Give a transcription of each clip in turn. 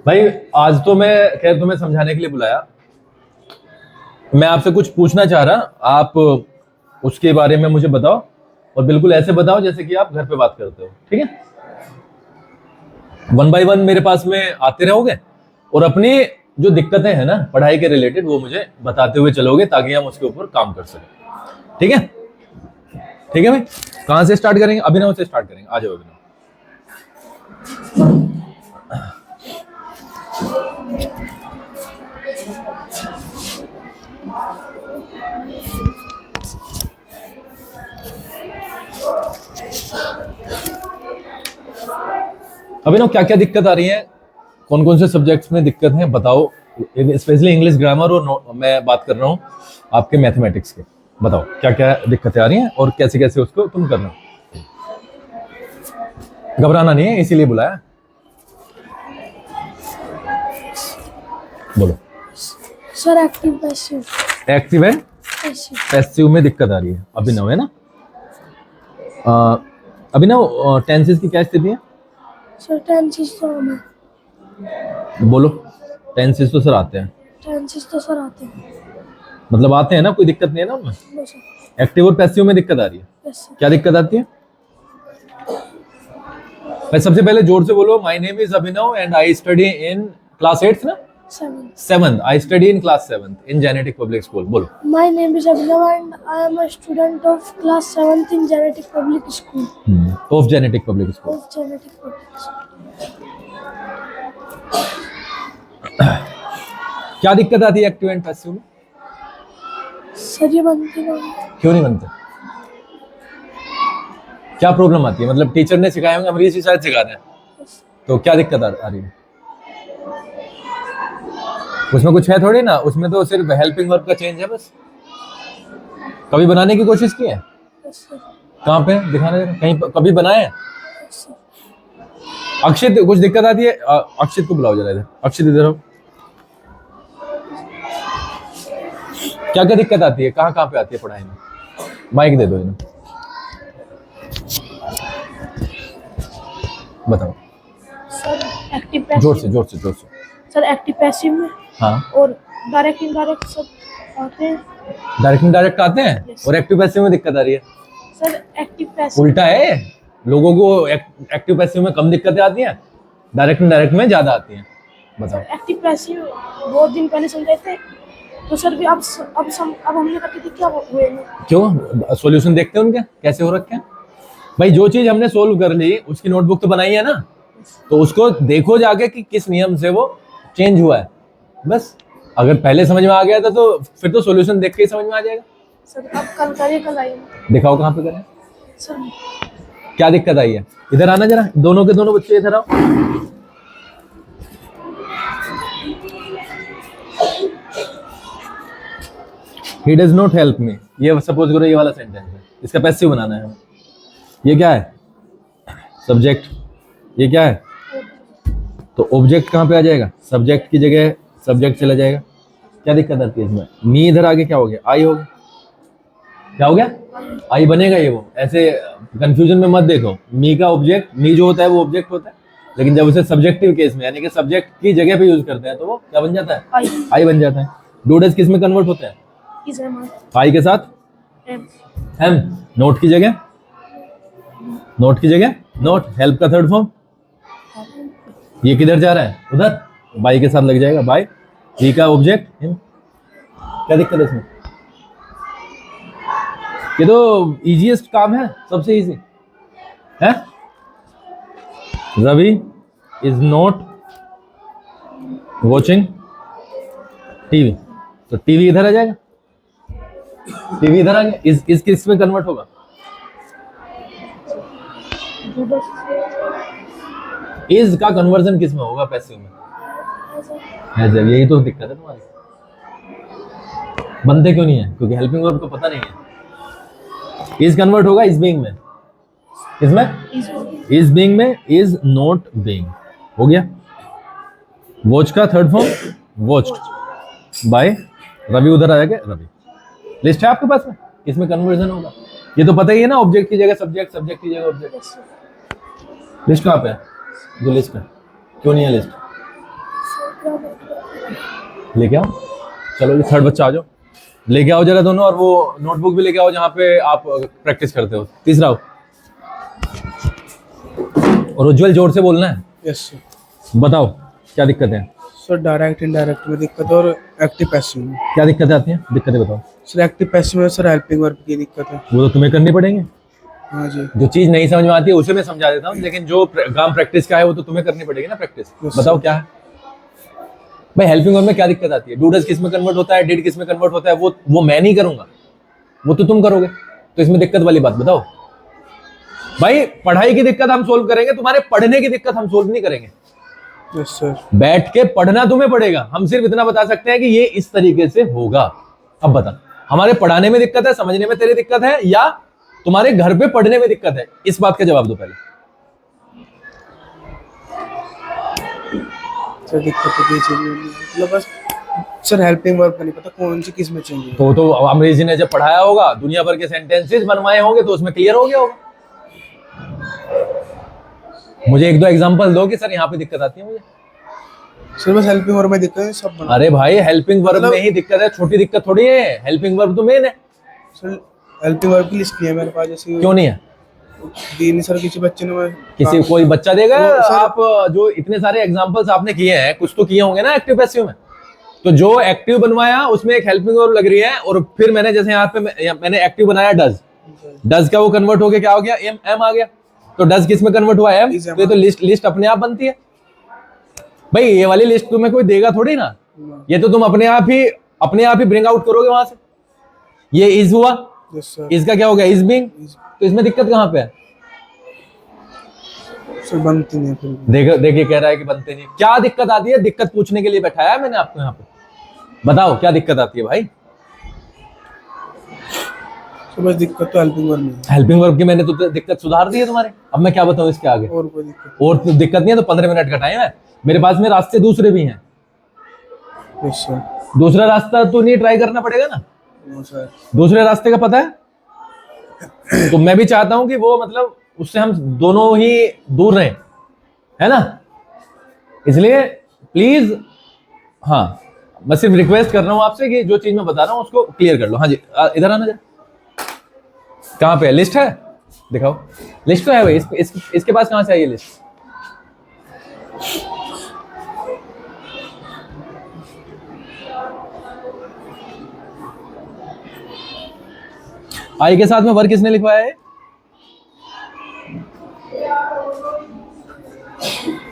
भाई आज तो मैं खैर तुम्हें समझाने के लिए बुलाया। मैं आपसे कुछ पूछना चाह रहा, आप उसके बारे में मुझे बताओ और बिल्कुल ऐसे बताओ जैसे कि आप घर पे बात करते हो, ठीक है? 1 बाय 1 मेरे पास में आते रहोगे और अपनी जो दिक्कतें हैं ना पढ़ाई के रिलेटेड वो मुझे बताते हुए चलोगे ताकि हम उसके ऊपर काम कर सकें, ठीक है? ठीक है भाई, कहां से स्टार्ट करेंगे? अभिनव से स्टार्ट करेंगे, आ जाओ अभिनव। अभिनव क्या क्या दिक्कत आ रही है, कौन कौन से सब्जेक्ट्स में दिक्कत है बताओ, स्पेशली इंग्लिश ग्रामर और मैं बात कर रहा हूँ आपके मैथमेटिक्स के। बताओ क्या क्या दिक्कतें आ रही हैं और कैसे कैसे उसको तुम करना। घबराना नहीं है, इसीलिए बुलाया। बोलो sir. Active passive. Active and passive में दिक्कत आ रही है अभिनव, है ना? अभिनव टेंसेस की क्या स्थिति है? सर टेंसेस तो हमें बोलो। टेंसेस तो सर आते हैं। टेंसेस तो सर आते हैं, मतलब आते हैं ना, कोई दिक्कत नहीं है ना उनमें? No sir. एक्टिव और पैसिव में दिक्कत आ रही है। Yes sir. क्या दिक्कत आती है भाई? सबसे पहले जोर से बोलो। My name is Abhinav and I study in class 8 ना? 7 I study in class 7 in genetic public school. बोलो। My name is Abhinav and I am a student of class 7th in genetic public school. Of genetic public school. Of genetic public school. क्या दिक्कत आती है active and passive में? Sir ये बनती नहीं। क्यों नहीं बनते? क्या प्रॉब्लम आती है? मतलब टीचर ने सिखाया होंगे, अमरीश जी शायद सिखा रहे हैं, तो क्या दिक्कत आ रही है उसमें? कुछ है थोड़ी ना, उसमें तो सिर्फ हेल्पिंग वर्ब का चेंज है बस। कभी बनाने की कोशिश की है? Yes sir. कहाँ पे दिखाना जरा, कहीं कभी बनाए हैं? Yes sir. अक्षित कुछ दिक्कत आती है? अक्षित को बुलाओ जरा इधर। अक्षित इधर आओ। क्या क्या दिक्कत आती है, कहाँ कहाँ पे आती है पढ़ाई में? माइक दे दो इन्हें, बताओ। Sir active passive. जोर से जोर से जोर से। सर एक्टिव पैसिव में हाँ, और डायरेक्ट इनडायरेक्ट सब आते हैं। डायरेक्ट इनडायरेक्ट आते हैं। Yes. और एक्टिव पैसिव में दिक्कत आ रही है। सर एक्टिव पैसिव उल्टा है, लोगों को एक्टिव पैसिव में कम दिक्कतें आती हैं, डायरेक्ट इनडायरेक्ट में ज्यादा आती हैं। बताओ। एक्टिव पैसिव बहुत दिन पहले समझाए थे, तो सर भी अब हमने करके देख क्या हुए हैं। क्यों? सॉल्यूशन देखते हैं उनके कैसे हो रखे हैं भाई। जो चीज हमने सोल्व कर ली उसकी नोटबुक तो बनाई है ना, तो उसको देखो जाके कि किस नियम से वो चेंज हुआ है। बस अगर पहले समझ में आ गया था तो फिर तो सॉल्यूशन देख के ही समझ में आ जाएगा। सर अब कल करिए, कल आइए। दिखाओ कहाँ पे करें, सर क्या दिक्कत आई है? इधर आना जरा, दोनों के दोनों बच्चे इधर आओ। He does not help me, ये सपोज करो ये वाला सेंटेंस है, इसका पैसिव बनाना है हमें। ये क्या है? सब्जेक्ट। ये क्या है? तो ऑब्जेक्ट कहाँ पे आ जाएगा? सब्जेक्ट की जगह सब्जेक्ट चला जाएगा। क्या दिक्कत आती है इसमें? मी इधर आगे क्या हो गया? आई हो गया। क्या हो गया? आई बनेगा ये। वो ऐसे कंफ्यूजन में मत देखो। मी का ऑब्जेक्ट, मी जो होता है वो ऑब्जेक्ट होता है, लेकिन जब उसे सब्जेक्टिव केस में यानी कि सब्जेक्ट की जगह पे यूज करते हैं तो वो क्या बन जाता है? आई बन जाता है। डू डज किस में कन्वर्ट होता है? आई के साथ एम। नोट की जगह नोट की जगह नोट। हेल्प का थर्ड फॉर्म। ये किधर जा रहा है? उधर। बाई के साथ लग जाएगा बाई। ही का ऑब्जेक्ट हिम। क्या दिक्कत है इसमें? ये तो इजीएस्ट काम है, सबसे इजी है। Ravi is not watching TV, तो टीवी इधर आ जाएगा। टीवी इधर आ गया। इस किस में कन्वर्ट होगा? इज का कन्वर्जन किस में होगा? पैसिव में। जब यही तो दिक्कत है तुम्हारी, बनते क्यों नहीं है? क्योंकि हेल्पिंग वर्ब को पता नहीं है। इज कन्वर्ट होगा इज बीइंग में। इसमें इज बीइंग में इज नॉट बीइंग हो गया। वॉच का third form watched by. Ravi उधर आ जाएगा रवि। लिस्ट है आपके पास में, इसमें कन्वर्जन होगा। ये तो पता ही है ना, ऑब्जेक्ट की जगह सब्जेक्ट, सब्जेक्ट की जगह ऑब्जेक्ट। लिस्ट कहाँ पे है? जो लिस्ट है, क्यों नहीं है लिस्ट? लेके आओ, चलो ये थर्ड बच्चा आ जाओ, लेके आओ जरा दोनों, और वो नोटबुक भी लेके आओ जहाँ पे आप प्रैक्टिस करते हो। तीसरा आओ, और उज्जवल जोर से बोलना है। Yes sir. बताओ क्या दिक्कत है? सर डायरेक्ट इनडायरेक्ट में दिक्कत है और एक्टिव पैसिव में। क्या दिक्कतें आती हैं? दिक्कतें बताओ। सर एक्टिव पैसिव में सर हेल्पिंग वर्ब की दिक्कत है। वो तो तुम्हें करनी पड़ेंगे। हाँ जी। जो चीज नहीं समझ में आती है उसे मैं समझा देता हूँ, लेकिन जो काम प्रैक्टिस का है वो तो तुम्हें करनी पड़ेगी ना प्रैक्टिस। Yes, बताओ क्या है भाई? हेल्पिंग वर्ब में क्या दिक्कत आती है? डू डज किस में कन्वर्ट होता है, डिड किस में कन्वर्ट होता है? वो मैं नहीं करूंगा, वो तो तुम करोगे। तो इसमें दिक्कत वाली बात बताओ भाई। पढ़ाई की दिक्कत हम सोल्व करेंगे, तुम्हारे पढ़ने की दिक्कत हम सोल्व नहीं करेंगे। Yes sir. बैठ के पढ़ना तुम्हें पड़ेगा। हम सिर्फ इतना बता सकते हैं कि ये इस तरीके से होगा। अब बता, हमारे पढ़ाने में दिक्कत है, समझने में तेरी दिक्कत है, या तुम्हारे घर पे पढ़ने में दिक्कत है? इस बात का जवाब दो पहले। सर दिक्कत तो कोई चीज नहीं है। मतलब बस सर हेल्पिंग वर्ब का नहीं पता कौन सी किस में चाहिए। तो अंग्रेजी ने जब पढ़ाया होगा, दुनिया भर के सेंटेंसेस बनवाए होंगे, तो उसमें क्लियर हो गया होगा। मुझे एक दो एग्जांपल दो कि सर यहाँ पे दिक्कत आती है मुझे। सर बस हेल्पिंग वर्ब में दिक्कत है सब बना। अरे भाई हेल्पिंग वर्ब में ही दिक्कत है, छोटी दिक्कत थोड़ी है। हेल्पिंग वर्ब तो मेन है। सर हेल्पिंग वर्ब की लिस्ट नहीं है मेरे पास। जैसे क्यों नहीं है? दी नहीं सर किसी बच्चे ने। किसी कोई बच्चा देगा? सर, आप जो इतने सारे एग्जांपल्स आपने किए हैं, कुछ तो किए होंगे ना एक्टिव पैसिव में। तो जो एक्टिव बनवाया उसमें एक हेल्पिंग वर्ब लग रही है, और फिर मैंने जैसे यहाँ पे मैंने एक्टिव बनाया डज, डज का वो कन्वर्ट होके क्या हो गया? एम आ गया। तो डज किस में कन्वर्ट हुआ? एम। तो ये तो लिस्ट अपने आप बनती है भाई। ये वाली लिस्ट तुम्हें कोई देगा थोड़ी ना, ये तो तुम अपने आप ही ब्रिंग आउट करोगे वहां से। ये इज हुआ, यस सर। इसका क्या हो गया? Is being. तो इसमें दिक्कत कहाँ पे है? सर बनती नहीं है फिर। देखिए कह रहा है कि बनते नहीं। क्या दिक्कत आती है? दिक्कत पूछने के लिए बैठाया है मैंने आपको यहाँ पे। बताओ क्या दिक्कत आती है भाई? सर बस दिक्कत तो हेल्पिंग वर्ब में है। हेल्पिंग वर्ब की मैंने तो दिक्कत सुधार दी है तुम्हारे। अब मैं क्या बताऊं इसके आगे? और कोई दिक्कत और तो दिक्कत नहीं है। तो 15 मिनट का टाइम है मेरे पास में, रास्ते दूसरे भी हैं। नहीं। Yes sir. दूसरा रास्ता तो नहीं ट्राई करना पड़ेगा ना? No sir. दूसरे रास्ते का पता है? तो मैं भी चाहता हूं कि वो मतलब उससे हम दोनों ही दूर रहें, है ना? इसलिए प्लीज, हाँ मैं सिर्फ रिक्वेस्ट कर रहा हूं आपसे कि जो चीज मैं बता रहा हूं उसको क्लियर कर लो। हाँ जी, इधर आना जरा। कहाँ पे है? लिस्ट है? दिखाओ। लिस्ट तो है भाई। इसके पास कहाँ से आई ये लिस्ट? आई के साथ में वर्क किसने लिखवाया है?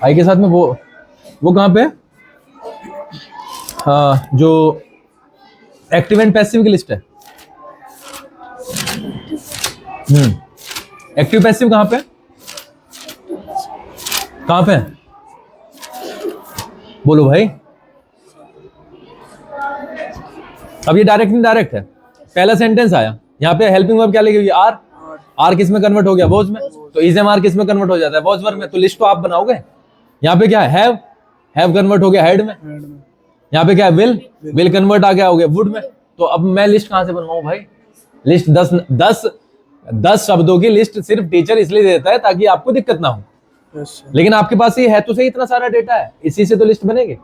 आई के साथ में वो कहाँ पे है? हाँ, जो एक्टिव एंड पैसिव की लिस्ट है। एक्टिव पैसिव कहाँ पे? कहाँ पे है? बोलो भाई। अब ये डायरेक्ट इनडायरेक्ट है। पहला सेंटेंस आया, यहाँ पे हेल्पिंग वर्ब क्या लिखी हुई? आर। आर किस में कन्वर्ट हो गया? वॉज में। तो इज एम आर किस में कन्वर्ट हो जाता है? वॉज वर्ब में। तो लिस्ट तो आप बनाओगे। यहाँ पे क्या है? हैव कन्वर्ट हो गया हेड में। यहाँ पे क्या है? विल कन्वर्ट आ गया हो गया वुड में। तो अब मैं लिस्ट कहाँ से बनवाऊं भाई? लिस्ट 10 शब्दों की लिस्ट सिर्फ टीचर इसलिए देता है ताकि आपको दिक्कत ना हो। Yes sir. लेकिन आपके पास ये है तो सही, इतना सारा डेटा है, इसी से तो लिस्ट बनेगी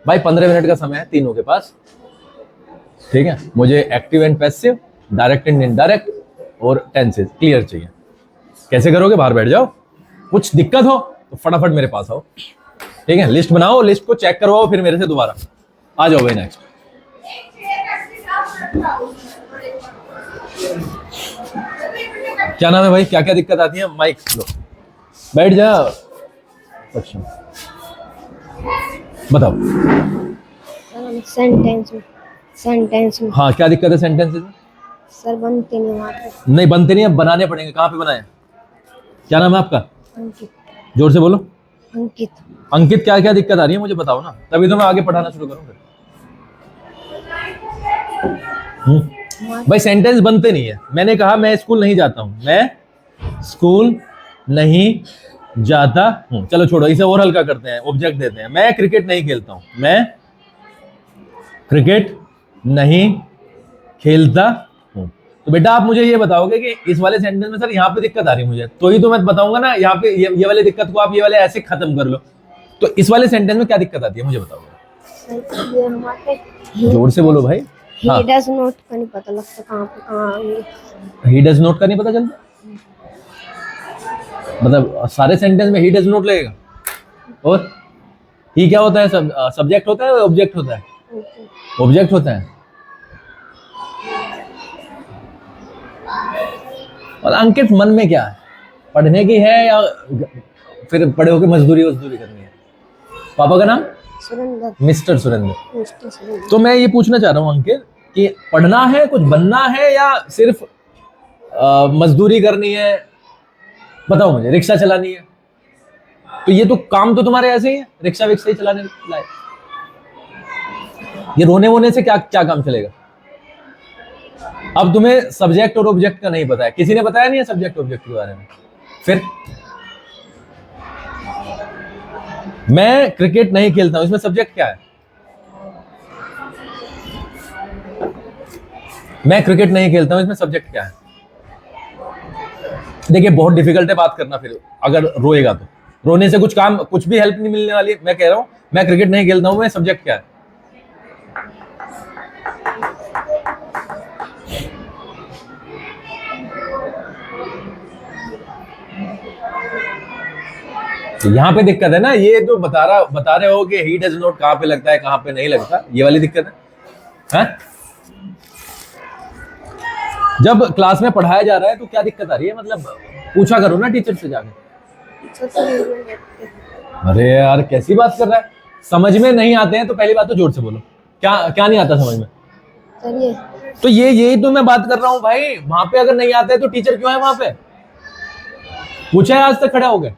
भाई। 15 मिनट का समय है तीनों के पास, ठीक है? मुझे active and passive, direct and indirect और टेंसेस क्लियर चाहिए। कैसे करोगे? बाहर बैठ जाओ, कुछ दिक्कत हो तो फटाफट मेरे पास आओ, ठीक है? लिस्ट बनाओ, लिस्ट को चेक करवाओ, फिर मेरे से दोबारा आ जाओ भाई। नेक्स्ट क्या नाम है भाई? क्या क्या दिक्कत आती है? माइक लो, बैठ जा। अच्छा बताओ। सेंटेंस में हाँ, क्या दिक्कत है सेंटेंसेस में? सर बनते नहीं वहाँ पे। नहीं बनते नहीं, अब बनाने पड़ेंगे। कहाँ पे बनाए? क्या नाम है आपका? अंकित। जोर से बोलो। अंकित। अंकित, क्या क्या दिक्कत आ रही है मुझे बताओ ना, तभी तो मैं आगे पढ़ाना शुरू करूँ फिर। भाई सेंटेंस बनते नहीं है। मैंने कहा मैं स्कूल नहीं जाता हूँ, मैं स्कूल नहीं जाता हूँ। चलो छोड़ो, इसे और हल्का करते हैं, ऑब्जेक्ट देते हैं। मैं क्रिकेट नहीं खेलता हूँ, मैं क्रिकेट नहीं खेलता हूँ। तो बेटा आप मुझे ये बताओगे कि इस वाले सेंटेंस में सर यहाँ पे दिक्कत आ रही है मुझे, तो ही तो मैं बताऊंगा ना। यहाँ पे ये वाले दिक्कत को आप ये वाले ऐसे खत्म कर लो। तो इस वाले सेंटेंस में क्या दिक्कत आती है मुझे बताओगे? सर ये हमारे जोर से बोलो भाई। हाँ, ही डज नॉट का नहीं पता लगता कहाँ पे कहाँ ये। ही डज नॉट का नहीं पता चलता, मतलब सारे सेंटेंस में ही डज नॉट लगेगा। और ही क्या होता है? सब्जेक्ट होता है, ऑब्जेक्ट होता है? ऑब्जेक्ट होता है। और अंकित मन में क्या है, पढ़ने की है या फिर पढ़े होके मजदूरी वजदूरी करनी है? पापा का नाम? सुरेंद्र। मिस्टर सुरेंद्र। मिस्टर सुरेंद्र। तो मैं ये पूछना चाह रहा हूँ अंकित कि पढ़ना है, कुछ बनना है, या सिर्फ मजदूरी करनी है? बताओ मुझे, रिक्शा चलानी है? तो ये तो काम तो तुम्हारे ऐसे ही है, रिक्शा विक्शा ही चलाने लायक। ये रोने वोने से क्या क्या काम चलेगा? अब तुम्हें सब्जेक्ट और ऑब्जेक्ट का नहीं पता है, किसी ने बताया नहीं है सब्जेक्ट ऑब्जेक्ट के बारे में। फिर मैं क्रिकेट नहीं खेलता हूं, इसमें सब्जेक्ट क्या है? मैं क्रिकेट नहीं खेलता हूं, इसमें सब्जेक्ट क्या है? देखिए बहुत डिफिकल्ट है बात करना, फिर अगर रोएगा तो रोने से कुछ भी हेल्प नहीं मिलने वाली है। मैं कह रहा हूं मैं क्रिकेट नहीं खेलता हूं, मैं सब्जेक्ट क्या है? तो यहाँ पे दिक्कत है ना, ये जो बता रहे हो कि ही डज नॉट कहाँ पे लगता है, कहाँ पे नहीं लगता, ये वाली दिक्कत है, हैं? जब क्लास में पढ़ाया जा रहा है तो क्या दिक्कत आ रही है? मतलब पूछा करो ना टीचर से जाके। अरे यार कैसी बात कर रहा है, समझ में नहीं आते हैं तो पहली बात तो जोर से बोलो, क्या क्या नहीं आता समझ में? चलिए तो यही तो मैं बात कर रहा हूँ भाई, वहां पे अगर नहीं आता है तो टीचर क्यों है वहां पे? पूछा है आज तक खड़ा हो गए?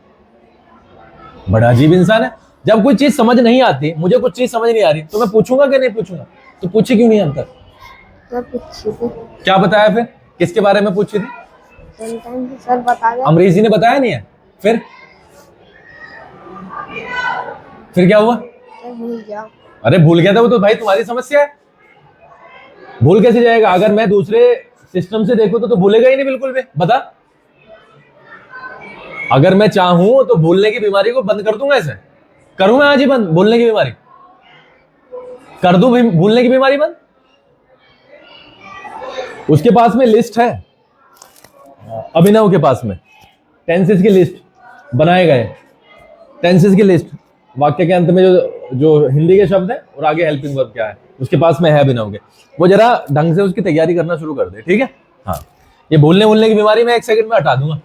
बड़ा अजीब इंसान है। जब कोई चीज समझ नहीं आती, मुझे कुछ चीज समझ नहीं आ रही, तो मैं पूछूंगा कि नहीं पूछूंगा? तो पूछी क्यों नहीं अब तक? क्या बताया फिर? किसके बारे में पूछी थी? सर बता दे। अमरीश जी ने बताया नहीं है? फिर क्या हुआ? भूल जाओ। अरे भूल गया था वो तो भाई तुम्हारी समस्या है, भूल कैसे जाएगा? अगर मैं दूसरे सिस्टम से देखूं तो भूलेगा ही नहीं बिल्कुल भी। बता, अगर मैं चाहूं तो भूलने की बीमारी को बंद कर दूंगा, ऐसे करूं मैं आज ही बंद भूलने की बीमारी? कर दूं भूलने की बीमारी बंद? उसके पास में लिस्ट है, अभिनव के पास में टेंसेस की लिस्ट बनाए गए, टेंसेस की लिस्ट, वाक्य के अंत में जो हिंदी के शब्द है और आगे हेल्पिंग वर्ब क्या है उसके पास में है अभिनव के। वो जरा ढंग से उसकी तैयारी करना शुरू कर दे, ठीक है? हाँ, ये भूलने की बीमारी मैं 1 सेकंड में हटा दूंगा,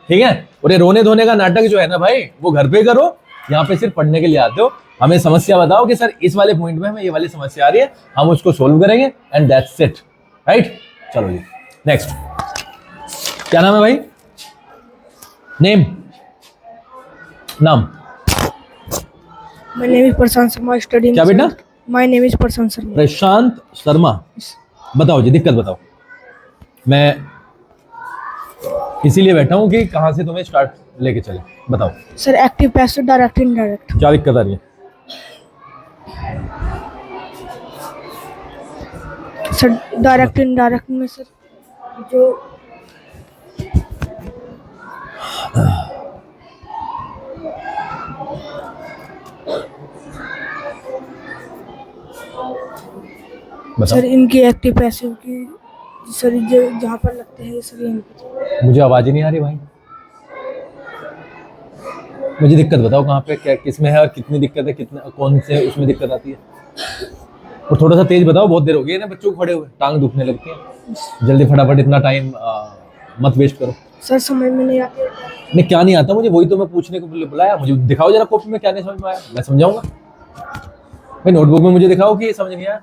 ठीक है? और ये रोने धोने का नाटक जो है ना भाई, वो घर पे करो, यहाँ पे सिर्फ पढ़ने के लिए आते हो। हमें समस्या बताओ कि सर इस वाले पॉइंट में हमें ये वाली समस्या आ रही है, हम उसको सोल्व करेंगे एंड दैट्स इट, राइट? चलो जी नेक्स्ट। क्या नाम है भाई? नेम, नाम? My name is Prashant Sharma, studying. क्या बेटा? My name is Prashant Sharma. प्रशांत शर्मा। बताओ जी दिक्कत बताओ। मैं इसीलिए बैठा हूँ कि कहाँ से तुम्हें स्टार्ट लेके चले, बताओ। Sir active, passive, direct, indirect. क्या दिक्कत आ रही है? सर डायरेक्ट इनडायरेक्ट में सर जो बताओ। सर इनकी एक्टिव पैसिव की सर जहाँ पर लगते हैं सर यहीं। मुझे आवाज ही नहीं आ रही भाई, मुझे दिक्कत बताओ कहाँ पे, क्या किसमें है और कितनी दिक्कत है, कितना कौन से उसमें दिक्कत आती है? और थोड़ा सा तेज बताओ, बहुत देर हो गई है ना बच्चों को खड़े हुए, टांग दुखने लगती है। जल्दी फटाफट, इतना टाइम मत वेस्ट करो। सर समझ में नहीं आती। नहीं क्या नहीं आता मुझे, वही तो मैं पूछने को बुलाया। मुझे दिखाओ जरा कॉपी में क्या नहीं समझ में आया, मैं समझाऊंगा भाई। नोटबुक में मुझे दिखाओ कि ये समझ नहीं आया।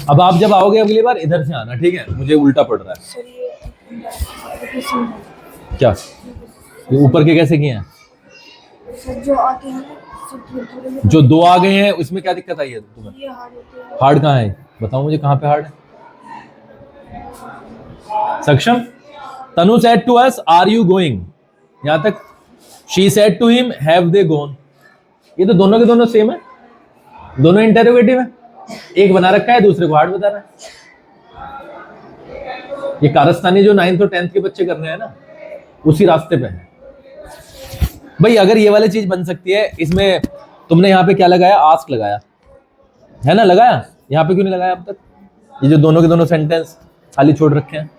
अब आप जब आओगे अगली बार इधर से आना, ठीक है? मुझे उल्टा पड़ रहा है। सर ये क्या ये ऊपर के कैसे किए हैं? सर जो आते हैं सर थोड़े जो 2 आ गए हैं उसमें क्या दिक्कत आई है तुम्हें? ये हार्ड होते हैं। हार्ड कहाँ है बताओ मुझे, कहाँ पे हार्ड है? Saksham, Tanu said to us are you going, यहां तक। She said to him have they gone. ये तो दोनों के दोनों सेम है, दोनों इंटरोगेटिव है। एक बना रखा है, दूसरे को हार्ड बता रहा है। ये कारस्तानी जो 9th और 10th के बच्चे कर रहे हैं ना, उसी रास्ते पे है भाई। अगर ये वाली चीज बन सकती है, इसमें तुमने यहाँ पे क्या लगाया, आस्क लगाया है ना, लगाया। यहाँ पे क्यों नहीं लगाया अब तक? ये जो दोनों के दोनों सेंटेंस खाली छोड़ रखे हैं,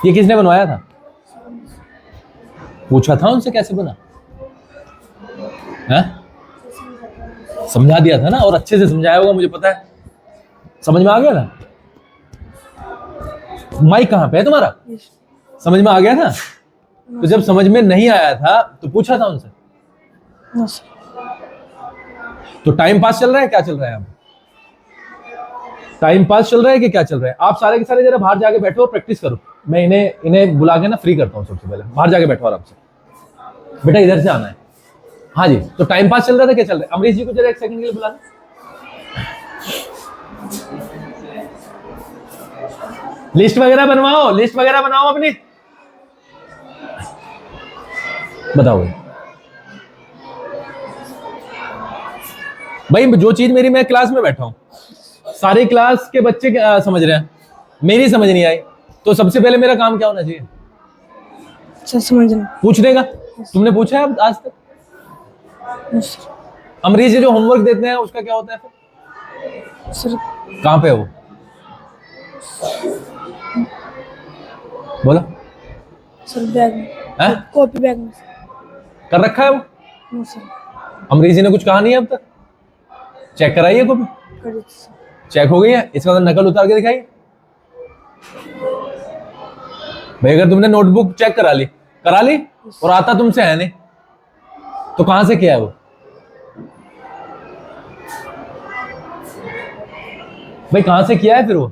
ये किसने बनवाया था? पूछा था उनसे कैसे बना है? समझा दिया था ना, और अच्छे से समझाया होगा, मुझे पता है। समझ में आ गया ना? माइक कहाँ पे है तुम्हारा? समझ में आ गया था? तो जब समझ में नहीं आया था तो पूछा था उनसे? तो टाइम पास चल रहा है, क्या चल रहा है? अब टाइम पास चल रहा है कि क्या चल रहा है? आप सारे के सारे जरा बाहर जाके बैठो और प्रैक्टिस करो। मैं इन्हें बुला के ना फ्री करता हूँ। सबसे पहले बाहर जाके बैठो आराम से। बेटा इधर से आना है। हाँ जी, तो टाइम पास चल रहा था, क्या चल रहा है? अमरीश जी को जरा 1 सेकंड के लिए बुलाना। लिस्ट वगैरह बनवाओ, लिस्ट वगैरह बनाओ अपनी। बताओ भाई, जो चीज मेरी, मैं क्लास में बैठा हूं, सारी क्लास के बच्चे समझ रहे हैं, मेरी समझ नहीं आई, तो सबसे पहले मेरा काम क्या होना चाहिए? समझना, पूछने का। तुमने पूछा है आज तक? अमरीश जी जो होमवर्क देते हैं उसका क्या होता है फिर? सर कहाँ पे है वो? बोलो। सर बैग में, है? कॉपी बैग में कर रखा है वो? No sir. अमरीश जी ने कुछ कहा नहीं है अब तक? चेक कराइए कॉपी। चेक हो गई है? इसका नकल उतार के दिखाइए भाई। अगर तुमने नोटबुक चेक करा ली और आता तुमसे है नहीं, तो कहां से किया है वो? भाई कहां से किया है फिर वो?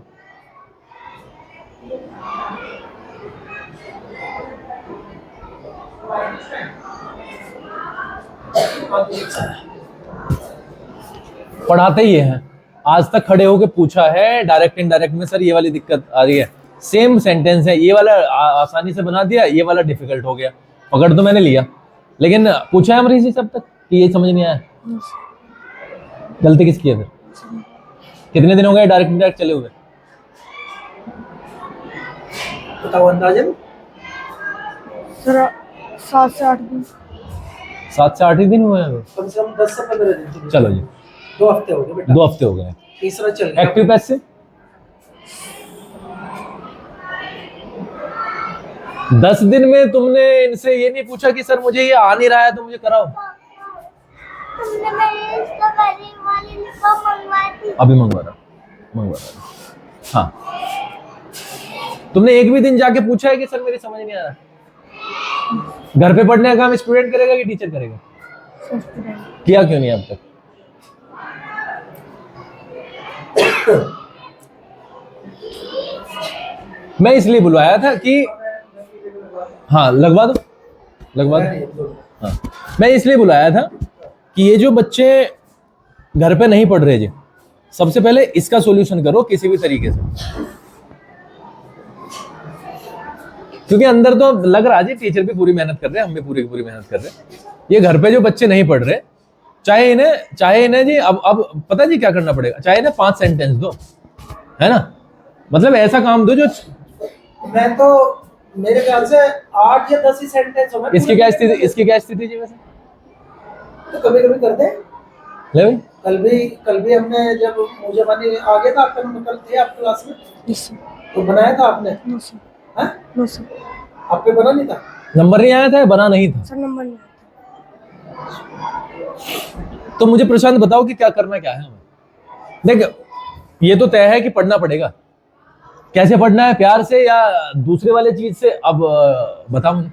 पढ़ाते ही हैं। आज तक खड़े होके पूछा है डायरेक्ट इनडायरेक्ट में, सर ये वाली दिक्कत आ रही है, सेम सेंटेंस है, ये वाला आसानी से बना दिया, ये वाला डिफिकल्ट हो गया, पकड़ तो मैंने लिया, लेकिन पूछा है अमरीश जी सब तक कि ये समझ नहीं आया? गलती किसकी है फिर? कितने दिन हो गए डायरेक्ट इनडायरेक्ट चले हुए? बताओ अंदाजन। सर 7 से 8 दिन। 7 से 8 ही दिन हुए हैं? कम से कम 10 से 15 दिन। चलो जी, 2 हफ्ते हो गए बेटा। 2 हफ्ते हो गए। तीसरा चल गया। एक्टिव पैस से 10 दिन में तुमने इनसे ये नहीं पूछा कि सर मुझे ये आ नहीं रहा है तो मुझे कराओ? तुमने मेरे इसका करीम वाली लिपा मंगवाई थी। अभी मंगवा रहा। हाँ, तुमने एक भी दिन जाके पूछा है कि सर मेरी समझ नहीं आ रहा? घर पे पढ़ने का काम स्टूडेंट करेगा कि टीचर करेगा? किया क्यों नहीं अब तक? मैं इसलिए बुलवाया था कि हाँ लगवा दो। हाँ, मैं इसलिए बुलाया था कि ये जो बच्चे घर पे नहीं पढ़ रहे जी, सबसे पहले इसका सॉल्यूशन करो किसी भी तरीके से, क्योंकि अंदर तो लग रहा है जी टीचर भी पूरी मेहनत कर रहे हैं, हम भी पूरी की पूरी मेहनत कर रहे हैं। ये घर पे जो बच्चे नहीं पढ़ रहे, चाहे इन्हें जी अब पता जी क्या करना पड़ेगा, चाहे इन्हें 5 सेंटेंस दो, है ना, मतलब ऐसा काम दो जो, मैं तो मेरे ख्याल से 8 या 10 ही सेंटेंस हो गए। इसकी क्या स्थिति जी वैसे? तो कभी कभी करते हैं। ले भाई, कल भी हमने जब मुझे बनी आ गया था आपका नंबर, कल थे आप क्लास में, तो बनाया था आपने? No sir. हाँ? No sir. आप पे बना नहीं था? नंबर नहीं आया था, बना नहीं था? सर नंबर नहीं आया। तो मुझे प्रशांत बताओ कि क्या करना क्या है हमें? देख, ये तो तय है कि पढ़ना पड़ेगा। कैसे पढ़ना है, प्यार से या दूसरे वाले चीज से? अब बता मुझे।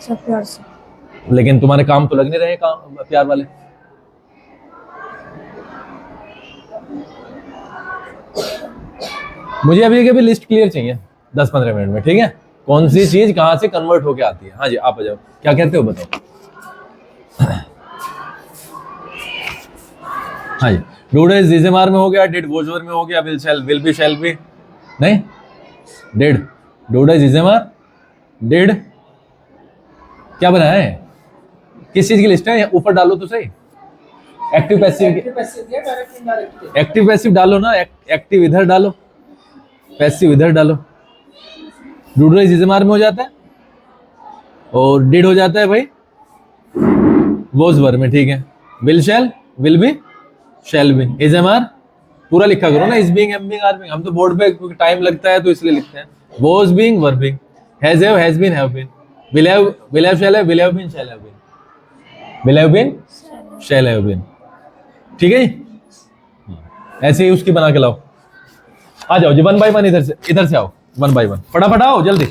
सर प्यार से। लेकिन तुम्हारे काम तो लग नहीं रहे काम प्यार वाले। मुझे अभी अभी लिस्ट क्लियर चाहिए 10-15 मिनट में, ठीक है? कौन सी चीज कहां से कन्वर्ट होके आती है। हाँ जी, आप आ जाओ, क्या कहते हो बताओ। हाँ जी, डूड इज जीजेमार में हो गया, डिड वोजवर में हो गया, विल बी शैल बी नहीं, डिड, डूड इज जीजेमार, डिड क्या बनाया है, किस चीज की लिस्ट है, ऊपर डालो तो सही। एक्टिव पैसिव एक्टिव पैसिव दिया, डायरेक्ट इनडायरेक्ट दिया। एक्टिव पैसिव डालो ना, एक्टिव इधर डालो, पैसिव इधर डालो। डू डू इज एमआर में हो जाता है और डिड हो जाता है भाई वॉज वर्ब में, ठीक है। Will shall, will be, shall be, is am are पूरा लिखा करो ना, is being, am being, are being. हम तो बोर्ड पे टाइम लगता है तो इसलिए लिखते हैं। Was being, verb being, has been, have been, will have, shall have, will have been, shall have been, will have been, shall have been, ठीक है जी। ऐसे ही उसकी बना के लाओ। आ जाओ जी, 1 बाय 1 इधर से आओ, 1 बाय 1 फटाफट आओ जल्दी।